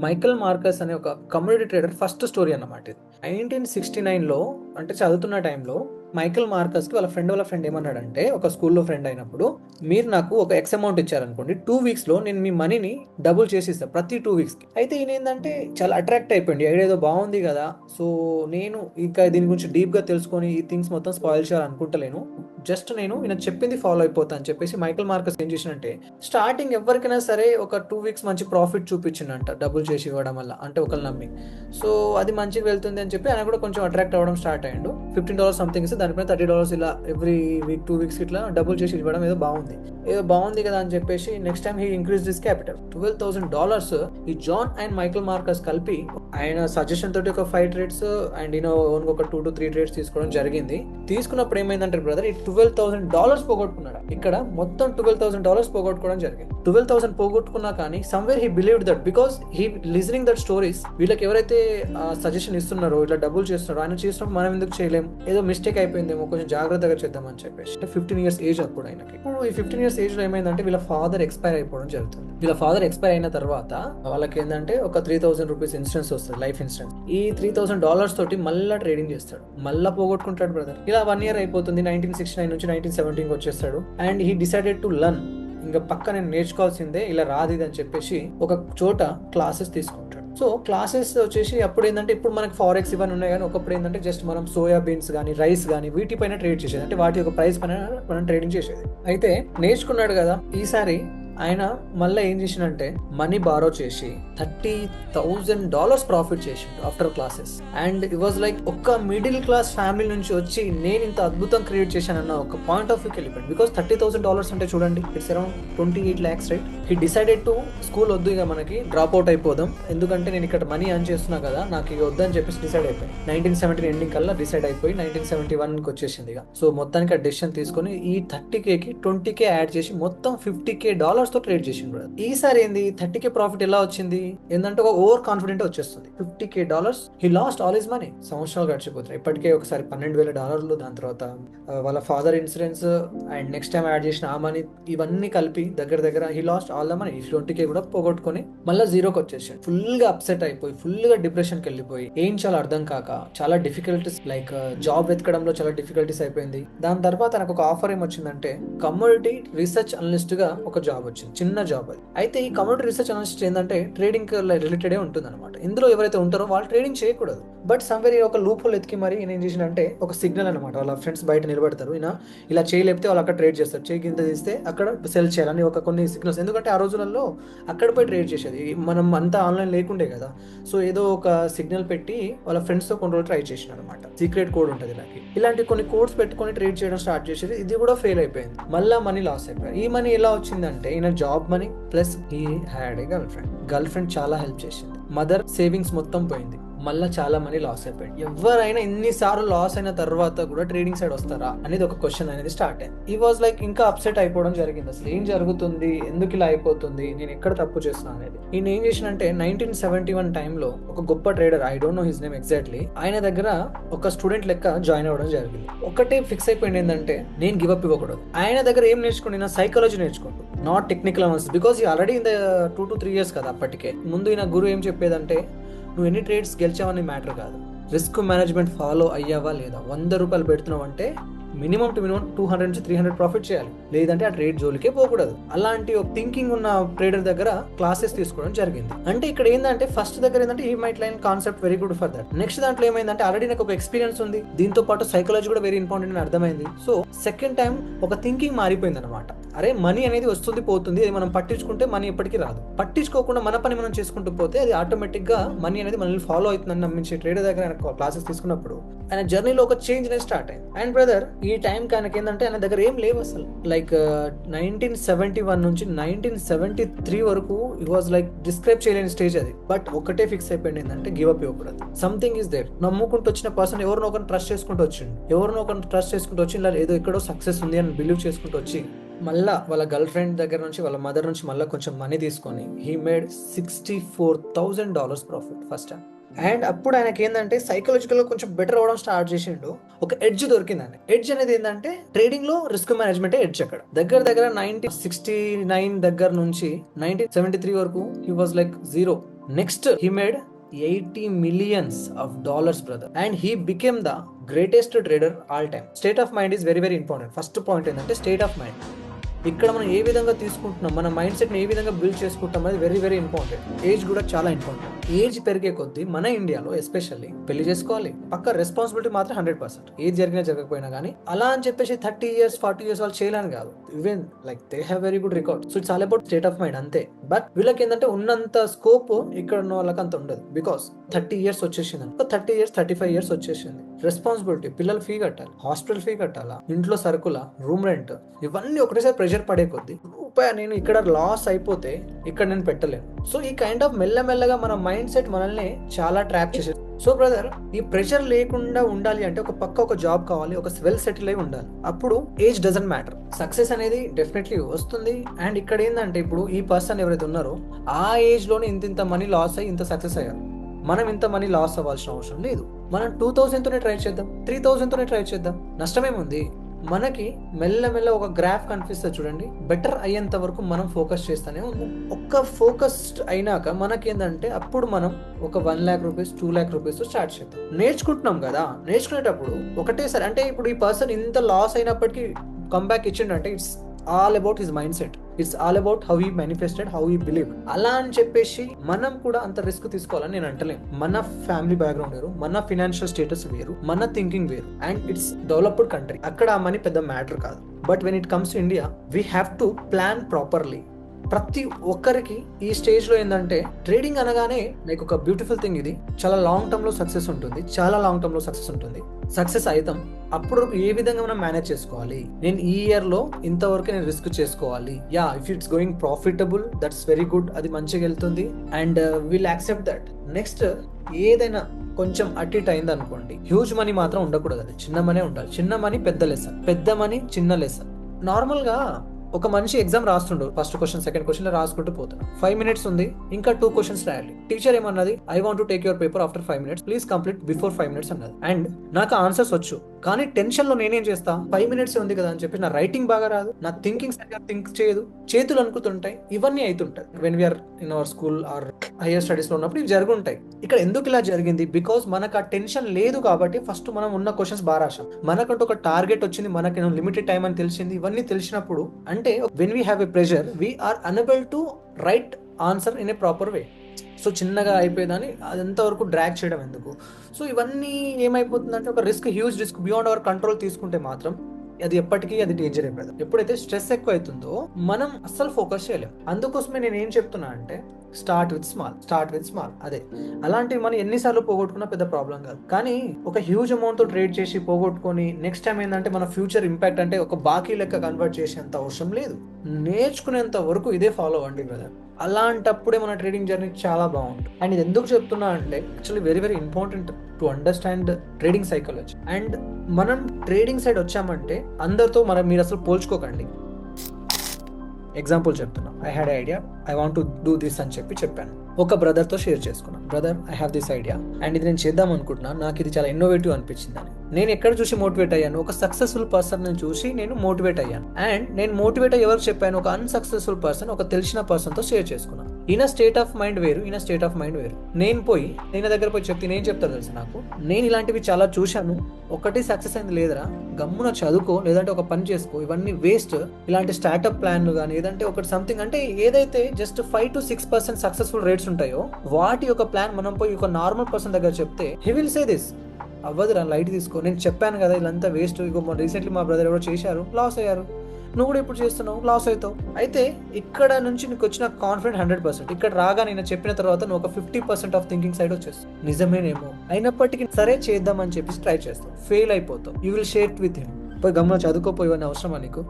Michael Marcus అనే ఒక community trader first story అన్నమాట ఇది. 1969లో అంటే చదువుతున్న టైంలో మైకెల్ మార్కస్కి వాళ్ళ ఫ్రెండ్ ఏమన్నాడంటే, ఒక స్కూల్లో ఫ్రెండ్ అయినప్పుడు, మీరు నాకు ఒక ఎక్స్ అమౌంట్ ఇచ్చారనుకోండి, 2 వీక్స్లో నేను మీ మనీని డబుల్ చేసి ఇస్తాను ప్రతి 2 వీక్స్కి. అయితే ఈయన ఏంటంటే చాలా అట్రాక్ట్ అయిపోయింది, ఐడియా ఏదో బాగుంది కదా, సో నేను ఇంకా దీని గురించి డీప్గా తెలుసుకొని ఈ థింగ్స్ మొత్తం స్పాయిల్ చేయాలనుకుంటలేను, జస్ట్ నేను ఈయన చెప్పింది ఫాలో అయిపోతా అని చెప్పేసి మైకెల్ మార్కస్ ఏం చేసినంటే, స్టార్టింగ్ ఎవరికైనా సరే ఒక 2 వీక్స్ మంచి ప్రాఫిట్ చూపించిందంట డబుల్ చేసి ఇవ్వడం వల్ల, అంటే ఒకళ్ళు నమ్మి. సో అది మంచిగా వెళ్తుంది అని చెప్పి ఆయన కూడా కొంచెం అట్రాక్ట్ అవ్వడం స్టార్ట్ అయ్యాడు. $15 సంథింగ్ ఇస్తే దానిపైన $30 ఇలా ఎవ్రీ వీక్ 2 వీక్స్ ఇట్లా డబుల్ చేసి ఇవ్వడం ఏదో బాగుంది కదా అని చెప్పేసి next time he increase this capital $12,000. ఈ జాన్ అండ్ మైకెల్ మార్కస్ కలిపి ఆయన సజెషన్ తోటి ఒక 5 ట్రేడ్స్ అండ్ ఒక 2 to 3 ట్రేడ్స్ తీసుకోవడం జరిగింది. తీసుకున్నప్పుడు ఏమైందంటే బ్రదర్, ఈ $12,000 పోగొట్టుకున్నాడు. ఇక్కడ మొత్తం $12,000 పోగొట్టుకోవడం జరిగింది. 12,000 పోగొట్టుకున్నా కానీ somewhere he believed that, because he listening that stories. వీళ్ళకి ఎవరైతే సజెషన్ ఇస్తున్నారో ఇట్లా డబుల్ చేస్తున్నారో, ఆయన చేసినప్పుడు మనం ఎందుకు చేయలేం, ఏదో మిస్టేక్ అయిపోయిందేమో, కొంచెం జాగ్రత్తగా చేద్దామని చెప్పేసి. 15 years ఏజ్ అప్పుడు ఆయనకి. ఇప్పుడు ఈ 15 years ఏజ్ లో ఏమైందంటే వీళ్ళ ఫాదర్ ఎక్స్పైర్ అయిపోవడం జరుగుతుంది. వీళ్ళ ఫాదర్ ఎక్స్పైర్ అయిన తర్వాత వాళ్ళకి ఏంటంటే ఒక ₹3,000 ఇన్సూరెన్స్ వస్తుంది, లైఫ్ ఇన్సూరెన్స్. ఈ $3,000 తోటి మళ్ళీ ట్రేడింగ్ చేస్తాడు, మళ్ళీ పోగొట్టుకుంటాడు బ్రదర్. ఇలా 1 year అయిపోతుంది. 1969 నుంచి 1970 వచ్చేస్తాడు. And he decided to learn, ఇంకా పక్క నేను నేర్చుకోవాల్సిందే, ఇలా రాదు ఇది అని చెప్పేసి ఒక చోట క్లాసెస్ తీసుకుంటాడు. సో క్లాసెస్ వచ్చేసి అప్పుడు ఏంటంటే, ఇప్పుడు మనకి ఫారెక్స్ ఇవన్నీ ఉన్నాయి కానీ ఒకప్పుడు ఏంటంటే జస్ట్ మనం సోయా బీన్స్ కానీ రైస్ కానీ వీటిపైన ట్రేడ్ చేసేది, అంటే వాటి యొక్క ప్రైస్ పైన మనం ట్రేడింగ్ చేసేది. అయితే నేర్చుకున్నాడు కదా, ఈసారి ఆయన మళ్ళీ ఏం చేసిండంటే మనీ బారో చేసి $30,000 ప్రాఫిట్ చేసిండు after classes. And it was like ఒక మిడిల్ క్లాస్ ఫ్యామిలీ నుంచి వచ్చి నేను ఇంత అద్భుతం క్రియేట్ చేశానన్న ఒక పాయింట్ ఆఫ్ వ్యూకి వెళ్ళిపోయింది. బికాస్ $30,000 అంటే చూడండి, it's around 28 lakhs, right? He decided to school వద్దు ఇక మనకి, డ్రాప్ అవుట్ అయిపోదాం, ఎందుకంటే నేను ఇక్కడ మనీ అర్న్ చేస్తున్నా కదా, నాకు ఇక వద్దని చెప్పేసి డిసైడ్ అయిపోయి 1970 ఎండింగ్ కల్లా డిసైడ్ అయిపోయి 1971కి వచ్చేసింది ఇక. సో మొత్తానికి ఆ డెసిషన్ తీసుకొని ఈ 30Kకి 20K యాడ్ చేసి మొత్తం $50K తో ట్రేడ్ చేసిండు. ఈసారి ఏంది 30K ప్రాఫిట్ ఎలా వచ్చింది, ఏంటంటే ఒక ఓవర్ కాన్ఫిడెంట్ వచ్చేస్తుంది. $50K he lost all his money. సంవత్సరాలు గడిచిపోతాయి. ఇప్పటికే ఒకసారి $12,000, దాని తర్వాత వాళ్ళ father insurance and next time add చేసిన ఆ మనీ, ఇవన్నీ కలిపి దగ్గర he lost all the money. 20K కూడా పోగొట్టుకొని మళ్ళీ జీరోకి వచ్చేసాడు. ఫుల్ గా అప్సెట్ అయిపోయి, ఫుల్ గా డిప్రెషన్ కి వెళ్ళిపోయి, ఏం చాలా అర్థం కాక చాలా డిఫికల్టీస్, లైక్ జాబ్ వెతకడంలో చాలా డిఫికల్టీస్ అయిపోయింది. దాని తర్వాత నాకు ఒక ఆఫర్ ఏమొచ్చిందంటే, కమ్యూనిటీ రీసెర్చ్ అనలిస్ట్ గా ఒక జాబ్ వచ్చింది, చిన్న జాబ్ అది. అయితే ఈ కమ్యూనిటీ రీసెర్చ్ అనలిస్ట్ ఏంటంటే ట్రేడింగ్ రిలేటెడ్ ఉంటుంది అనమాట. ఇందులో ఎవరైతే ఉంటారో వాళ్ళు ట్రేడింగ్ చేయకూడదు. బట్ సమ్వేర్ ఒక లూప్ హోల్ ఎత్తికి మరి ఏం చేసినంటే, ఒక సిగ్నల్ అనమాట, వాళ్ళ ఫ్రెండ్స్ బయట నిలబడతారు, ఇలా చేయలేపితే వాళ్ళు అక్కడ ట్రేడ్ చేస్తారు, చేయి కింద తీస్తే అక్కడ సెల్ చేయాలని ఒక కొన్ని సిగ్నల్స్. ఎందుకంటే ఆ రోజులలో అక్కడ పోయి ట్రేడ్ చేసేది, మనం అంతా ఆన్లైన్ లేకుండే కదా. సో ఏదో ఒక సిగ్నల్ పెట్టి వాళ్ళ ఫ్రెండ్స్ తో కొన్ని రోజులు ట్రై చేసిన అనమాట. సీక్రెట్ కోడ్ ఉంటుంది ఇలాంటి, ఇలాంటి కొన్ని కోడ్స్ పెట్టుకొని ట్రేడ్ చేయడం స్టార్ట్ చేసేది. ఇది కూడా ఫెయిల్ అయిపోయింది, మళ్ళీ మనీ లాస్ అయిపోయింది. ఈ మనీ ఎలా వచ్చిందంటే, ఈయన job money plus he had a girl friend చాలా హెల్ప్ చేసింది. మదర్ సేవింగ్స్ మొత్తం పోయింది, మళ్ళీ చాలా మనీ లాస్ అయిపోయింది. ఎవరైనా ఎన్నిసార్లు లాస్ అయిన తర్వాత కూడా ట్రేడింగ్ సైడ్ వస్తారా అనేది ఒక క్వశ్చన్ అనేది స్టార్ట్ అయింది. ఈ వాజ్ లైక్ ఇంకా అప్సెట్ అయిపోవడం జరిగింది. అసలు ఏం జరుగుతుంది, ఎందుకు ఇలా అయిపోతుంది, నేను ఎక్కడ తప్పు చేస్తున్నా అనేది. ఈయన ఏం చేసినంటే 1971 టైంలో ఒక గొప్ప trader, I don't know his name exactly, ఆయన దగ్గర ఒక స్టూడెంట్ లెక్క జాయిన్ అవ్వడం జరిగింది. ఒకటే ఫిక్స్ అయిపోయింది ఏంటంటే, నేను గివ్ అప్ ఇవ్వకూడదు. ఆయన దగ్గర ఏం నేర్చుకుంటున్నా, సైకాలజీ నేర్చుకుంటూ, నాట్ టెక్నికల్ అనాలిసిస్. బికాస్ ఈ already in the 2 to 3 years కదా అప్పటికే. ముందు ఈయన గురువు ఏం చెప్పేదంటే, నువ్వు ఎన్ని ట్రేడ్స్ గెలిచావని మ్యాటర్ కాదు, రిస్క్ మేనేజ్మెంట్ ఫాలో అయ్యావా లేదా. $100 పెడుతున్నావు అంటే మినిమం టు మినిమం 200 నుంచి 300 ప్రాఫిట్ చేయాలి, లేదంటే ఆ ట్రేడ్ జోలికే పోకూడదు. అలాంటి ఒక థింకింగ్ ఉన్న ట్రేడర్ దగ్గర క్లాసెస్ తీసుకోవడం జరిగింది. అంటే ఇక్కడ ఏంటంటే, ఫస్ట్ దగ్గర ఏంటంటే he might line concept very good for that. Next దాంట్లో ఏమైందంటే, ఆల్రెడీ నాకు ఒక ఎక్స్పీరియన్స్ ఉంది, దీంతో పాటు సైకాలజీ కూడా వెరీ ఇంపార్టెంట్ అని అర్థమైంది. సో సెకండ్ టైం ఒక థింకింగ్ మారిపోయింది అనమాట. అరే మనీ అనేది వస్తుంది పోతుంది, అది మనం పట్టించుకుంటే మనీ ఎప్పటికీ రాదు. పట్టించుకోకుండా మన పని మనం చేసుకుంటూ పోతే అది ఆటోమేటిక్ గా మనీ అనేది మనల్ని ఫాలో అవుతుందని నమ్మించే ట్రేడర్ దగ్గర ఆయన క్లాసెస్ తీసుకున్నప్పుడు ఆయన జర్నీలో ఒక చేంజ్ అనేది స్టార్ట్ అయింది. అండ్ బ్రదర్, ఈ టైం ఆయనకి ఏంటంటే ఆయన దగ్గర ఏం లేవు అసలు. లైక్ 1971 నుంచి 1973 వరకు ఇట్ వాజ్ లైక్ డిస్క్రైబ్ చేయలేని స్టేజ్ అది. బట్ ఒకటే ఫిక్స్ అయిపోయింది ఏంటంటే, గివ్ అప్ ఇవ్వకూడదు. Something is there. నమ్ముకుంటూ వచ్చిన పర్సన్ ఎవరినో ఒకరిని ట్రస్ట్ చేసుకుంటూ వచ్చి ఇలా ఏదో ఎక్కడో సక్సెస్ ఉంది అని బిలీవ్ చేసుకుంటూ వచ్చి, మళ్ళా వాళ్ళ గర్ల్ ఫ్రెండ్ దగ్గర నుంచి, వాళ్ళ మదర్ నుంచి మళ్ళీ కొంచెం మనీ తీసుకొని he made $64,000 profit first time. And అప్పుడు ఆయనకి ఏంటంటే సైకలాజికల్ గా కొంచెం బెటర్ అవడం స్టార్ట్ చేసిండు. ఒక ఎడ్జ్ దొరికిందండి. ఎడ్జ్ అనేది ఏంటంటే, ట్రేడింగ్ లో రిస్క్ మేనేజ్మెంట్ ఎడ్జ్. అక్కడ దగ్గర 1969 దగ్గర నుంచి 1973 వరకు he was like zero. Next he made $80 million brother, and he became the greatest trader all time. State of mind is very very important. First point ఏంటంటే state of mind. ఇక్కడ మనం ఏ విధంగా తీసుకుంటున్నాం, మన మైండ్ సెట్ ని ఏ విధంగా build చేసుకుంటాం అనేది వెరీ వెరీ ఇంపార్టెంట్. ఏజ్ కూడా చాలా ఇంపార్టెంట్. ఏజ్ పెరిగే కొద్దీ మన ఇండియాలో ఎస్పెషల్లీ పెళ్లి చేసుకోవాలి, పక్క రెస్పాన్సిబిలిటీ మాత్రం 100%. ఏజ్ జరిగినా జరగకపోయినా కానీ అలా అని చెప్పేసి 30 years 40 years వాళ్ళు చేయలేని కాదు. Even like they have very good record. So it's all about state of mind అంతే. బట్ వీళ్ళకి ఏంటంటే ఉన్నంత స్కోప్ ఇక్కడ ఉన్న వాళ్ళకి అంత ఉండదు. బికాస్ 30 years వచ్చేసింది అనుకో, 30 years 35 years వచ్చేసింది. రెస్పాన్సిబిలిటీ, పిల్లలు ఫీ కట్టాలి, హాస్పిటల్ ఫీ కట్టాలా, ఇంట్లో సరుకుల, రూమ్ రెంట్, ఇవన్నీ ఒకటేసారి ప్రెషర్ పడే కొద్ది రూపాయి నేను ఇక్కడ లాస్ అయిపోతే ఇక్కడ నేను పెట్టలేను. సో ఈ కైండ్ ఆఫ్ మెల్లమెల్లగా మన మైండ్ సెట్ మనల్ని చాలా ట్రాప్ చేసేది. సో బ్రదర్, ఈ ప్రెషర్ లేకుండా ఉండాలి అంటే ఒక పక్క ఒక జాబ్ కావాలి, ఒక వెల్ సెటిల్ అయి ఉండాలి. అప్పుడు ఏజ్ డజంట్ మ్యాటర్. సక్సెస్ అనేది డెఫినెట్లీ వస్తుంది. అండ్ ఇక్కడ ఏంటంటే ఇప్పుడు ఈ పర్సన్ ఎవరైతే ఉన్నారో ఆ ఏజ్ లోనే ఇంత మనీ లాస్ అయ్యి ఇంత సక్సెస్ అయ్యారు. మనం ఇంత మనీ లాస్ అవ్వాల్సిన అవసరం లేదు. మనం 2000 తోనే ట్రై చేద్దాం, 3000 తోనే ట్రై చేద్దాం. నష్టమేముంది? మనకి మెల్లమెల్ల ఒక గ్రాఫ్ కనిపిస్తుంది చూడండి. బెటర్ అయ్యేంత వరకు మనం ఫోకస్ చేస్తూనే ఉన్నాం. ఒక్క ఫోకస్డ్ అయినాక మనకేందంటే అప్పుడు మనం ఒక 1 lakh rupees 2 lakh rupees start చేద్దాం. నేర్చుకుంటున్నాం కదా, నేర్చుకునేటప్పుడు ఒకటేసారి అంటే ఇప్పుడు ఈ పర్సన్ ఇంత లాస్ అయినప్పటికీ కంబ్యాక్ ఇచ్చిండంటే it's all about his mindset. It's all about how he manifested, how he believe. అలా అని చెప్పేసి మనం కూడా అంత రిస్క్ తీసుకోవాలని నేను అంటలేను. మన ఫ్యామిలీ బ్యాక్గ్రౌండ్ వేరు, మన ఫినాన్షియల్ స్టేటస్ వేరు, మన థింకింగ్ వేరు. అండ్ ఇట్స్ డెవలప్డ్ కంట్రీ, అక్కడ ఆ మనీ పెద్ద మ్యాటర్ కాదు. But when it comes to India we have to plan properly. ప్రతి ఒక్కరికి ఈ స్టేజ్ లో ఏంటంటే ట్రేడింగ్ అనగానే లైక్ ఒక బ్యూటిఫుల్ థింగ్. ఇది చాలా లాంగ్ టర్మ్ లో సక్సెస్ ఉంటుంది, చాలా లాంగ్ టర్మ్ లో సక్సెస్ ఉంటుంది. సక్సెస్ అవుతాం. అప్పుడు ఏ విధంగా మనం మేనేజ్ చేసుకోవాలి, నేను ఈ ఇయర్ లో ఇంతవరకు నేను రిస్క్ చేసుకోవాలి. Yeah, if it's going profitable that's very good, అది మంచిగా వెళ్తుంది and will accept that. Next ఏదైనా కొంచెం అటు ఇట్ అయింది అనుకోండి, హ్యూజ్ మనీ మాత్రం ఉండకూడదు, అది చిన్న మనీ ఉండాలి. చిన్న మనీ పెద్ద లెసన్, పెద్ద మనీ చిన్న లెసన్. నార్మల్ గా ఒక మనిషి ఎగ్జామ్ రాస్తుండు, ఫస్ట్ క్వశ్చన్ సెకండ్ క్వశ్చన్ రాసుకుంటూ పోతున్నా. 5 minutes ఉంది, ఇంకా 2 questions రాయాలి. టీచర్ ఏమన్నది, I want to take your paper after 5 minutes, please complete before 5 minutes అన్నది. అండ్ నాకు ఆన్సర్స్ వచ్చు, కానీ టెన్షన్ లో నేనేం చేస్తా, 5 minutes ఉంది కదా అని చెప్పి నా రైటింగ్ బాగా రాదు, నా థింకింగ్ సరిగా థింక్ చేయదు, చేతులు అనుకుతుంటాయి, ఇవన్నీ అవుతుంటాయి. When we are in our school or higher studies లో ఉన్నప్పుడు ఇవి జరుగుంటాయి. ఇక్కడ ఎందుకు ఇలా జరిగింది? బికాస్ మనకు ఆ టెన్షన్ లేదు కాబట్టి ఫస్ట్ మనం ఉన్న క్వశ్చన్స్ బాగా రాసాం. మనకంటూ ఒక టార్గెట్ వచ్చింది, మనకి లిమిటెడ్ టైం అని తెలిసింది. ఇవన్నీ తెలిసినప్పుడు అంటే when we have a pressure we are unable to write answer in a proper way. So చిన్నగా అయిపోయేదాన్ని అదంతవరకు డ్రాగ్ చేయడం ఎందుకు? సో ఇవన్నీ ఏమైపోతుందంటే ఒక risk, huge risk beyond our control తీసుకుంటే మాత్రం అది ఎప్పటికీ అది డేంజర్ అయిపోయింది. ఎప్పుడైతే స్ట్రెస్ ఎక్కువ అవుతుందో మనం అస్సలు ఫోకస్ చేయలేం. అందుకోసమే నేను ఏం చెప్తున్నా అంటే స్టార్ట్ విత్ స్మాల్. అదే అలాంటివి మనం ఎన్నిసార్లు పోగొట్టుకున్నా పెద్ద ప్రాబ్లం కాదు. కానీ ఒక హ్యూజ్ అమౌంట్ తో ట్రేడ్ చేసి పోగొట్టుకొని నెక్స్ట్ టైం ఏంటంటే మన ఫ్యూచర్ ఇంపాక్ట్ అంటే ఒక బాకీ లెక్క కన్వర్ట్ చేసేంత అవసరం లేదు. నేర్చుకునేంత వరకు ఇదే ఫాలో అవ్వండి బ్రదర్. అలాంటప్పుడే మన ట్రేడింగ్ జర్నీ చాలా బాగుంటుంది. అండ్ ఇది ఎందుకు చెప్తున్నా అంటే actually very very important to understand trading psychology. And మనం ట్రేడింగ్ సైడ్ వచ్చామంటే అందరితో మీరు అసలు పోల్చుకోకండి. ఎగ్జాంపుల్ చెప్తున్నా, I had idea, I want to do this అని చెప్పాను. ఒక బ్రదర్తో షేర్ చేసుకున్నాను, brother I have this idea and ఇది నేను చేద్దాం అనుకుంటున్నా, నాకు ఇది చాలా ఇన్నోవేటివ్ అనిపించింది అని. నేను ఎక్కడ చూసి మోటివేట్ అయ్యాను? ఒక సక్సెస్ఫుల్ పర్సన్ ని చూసి నేను మోటివేట్ అయ్యాను. అండ్ నేను మోటివేట్ అయ్యి ఎవరు చెప్పాను? ఒక అన్సక్సెస్ఫుల్ పర్సన్, ఒక తెలిసిన పర్సన్ తో షేర్ చేసుకున్నాను. ఈయన స్టేట్ ఆఫ్ మైండ్ వేరు, ఈయన స్టేట్ ఆఫ్ మైండ్ వేరు. నేను దగ్గర పోయి చెప్తే నేను చెప్తాను తెలుసు, నాకు నేను ఇలాంటివి చాలా చూశాను, ఒకటి సక్సెస్ అయింది లేదురా, గమ్మున చదువుకో, లేదంటే ఒక పని చేసుకో, ఇవన్నీ వేస్ట్. ఇలాంటి స్టార్ట్అప్ ప్లాన్లు కానీ ఏదంటే ఒకటి సంథింగ్ అంటే ఏదైతే జస్ట్ 5 to 6% సక్సెస్ఫుల్ రేట్స్ ఉంటాయో వాటి యొక్క ప్లాన్ మనం పోయి ఒక నార్మల్ పర్సన్ దగ్గర చెప్తే హీ విల్ సే దిస్ అవ్వదురా, లైట్ తీసుకో, నేను చెప్పాను కదా ఇదంతా వేస్ట్, ఇగో రీసెంట్లీ మా బ్రదర్ ఎవరో చేశారు, లాస్ అయ్యారు, నువ్వు కూడా ఇప్పుడు చేస్తున్నావు, లాస్ అవుతావు. అయితే ఇక్కడ నుంచి నీకు వచ్చిన కాన్ఫిడెంట్ 100%, ఇక్కడ రాగా నేను చెప్పిన తర్వాత నువ్వు ఒక 50% ఆఫ్ థింకింగ్ సైడ్ వచ్చేస్తావు. నిజమేనేమో అయినప్పటికీ సరే చేద్దాం అని చెప్పి ట్రై చేస్తావు, ఫెయిల్ అయిపోతావు. You will share it with him, పోయి గమ్మున చదువుకోపోయి ఇవన్నీ అవసరమా నీకు,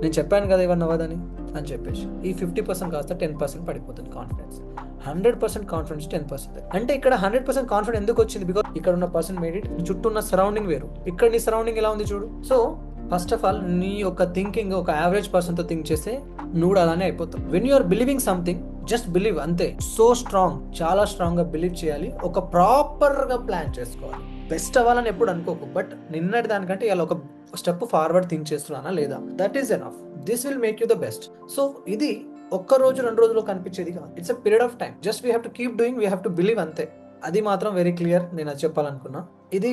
నేను చెప్పాను కదా ఇవన్నీ అవ్వదని అని చెప్పేసి ఈ 50% కాస్త 10% పడిపోతుంది కాన్ఫిడెన్స్. 100% కాన్ఫిడెన్స్ 10%. అంటే ఇక్కడ 100% కాన్ఫిడెన్స్ ఎందుకు వచ్చింది? బికాస్ ఇక్కడ ఉన్న పర్సన్ మేడ్ ఇట్. చుట్టూ ఉన్న సరౌండింగ్ వేరు, ఇక్కడ నీ సరౌండింగ్ ఎలా ఉంది చూడు. సో ఫస్ట్ ఆఫ్ ఆల్ నీ యొక్క థింకింగ్ ఒక యావరేజ్ పర్సన్ తో థింక్ చేస్తే నువ్వు అలానే అయిపోతావు. When you are believing something just believe అంతే. సో స్ట్రాంగ్, చాలా స్ట్రాంగ్ గా బిలీవ్ చేయాలి, ఒక ప్రాపర్ గా ప్లాన్ చేసుకోవాలి. బెస్ట్ అవ్వాలని ఎప్పుడు అనుకోకు, బట్ నిన్నటి దానికంటే ఇలా ఒక స్టెప్ ఫార్వర్డ్ థింక్ చేస్తున్నానా లేదా, that is enough. This will make you the best. So ఇది ఒక్క రోజు 2 రోజుల్లో కనిపించేది కాదు. It's a period of time. Just we have to keep doing, we have to believe అంతే. అది మాత్రం వెరీ క్లియర్, నేను అది చెప్పాలనుకున్నా.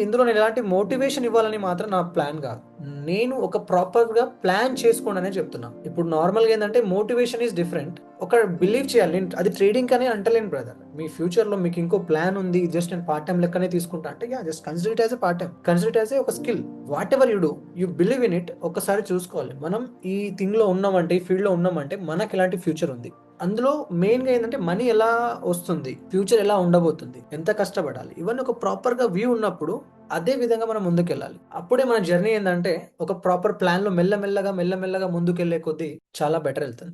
ఇందులో నేను ఎలాంటి మోటివేషన్ ఇవ్వాలని మాత్రం నా ప్లాన్ కాదు. నేను ఒక ప్రాపర్‌గా ప్లాన్ చేసుకోండి అనే చెప్తున్నా. ఇప్పుడు నార్మల్‌గా ఏందంటే మోటివేషన్ ఈస్ డిఫరెంట్. ఒక బిలీవ్ చేయాలి. నేను అది ట్రేడింగ్ అని అంటలేను బ్రదర్. మీ ఫ్యూచర్‌లో మీకు ఇంకో ప్లాన్ ఉంది. జస్ట్ నేను పార్ట్ టైమ్ లెక్కనే తీసుకుంటా అంటే yeah! Just consider it as a part time. Consider it as a ఒక skill. Whatever you do, you believe in it. ఒక్కసారి చూసుకోవాలి. మనం ఈ థింగ్‌లో ఉన్నామంటే, ఈ ఫీల్డ్‌లో ఉన్నామంటే మనకు ఎలాంటి ఫ్యూచర్ ఉంది. అందులో మెయిన్‌గా ఏందంటే మనీ ఎలా వస్తుంది? ఫ్యూచర్ ఎలా ఉండబోతుంది? ఎంత కష్టపడాలి? ఇవన్నీ ఒక ప్రాపర్‌గా వ్యూ ఉన్నప్పుడు అదే విధంగా మనం ముందుకెళ్ళాలి. అప్పుడే మన జర్నీ ఏందంటే ఒక ప్రాపర్ ప్లాన్‌లో మెల్లమెల్లగా, మెల్లమెల్లగా ముందుకెళ్ళే కొద్దీ చాలా బెటర్ ఎళ్తుంది.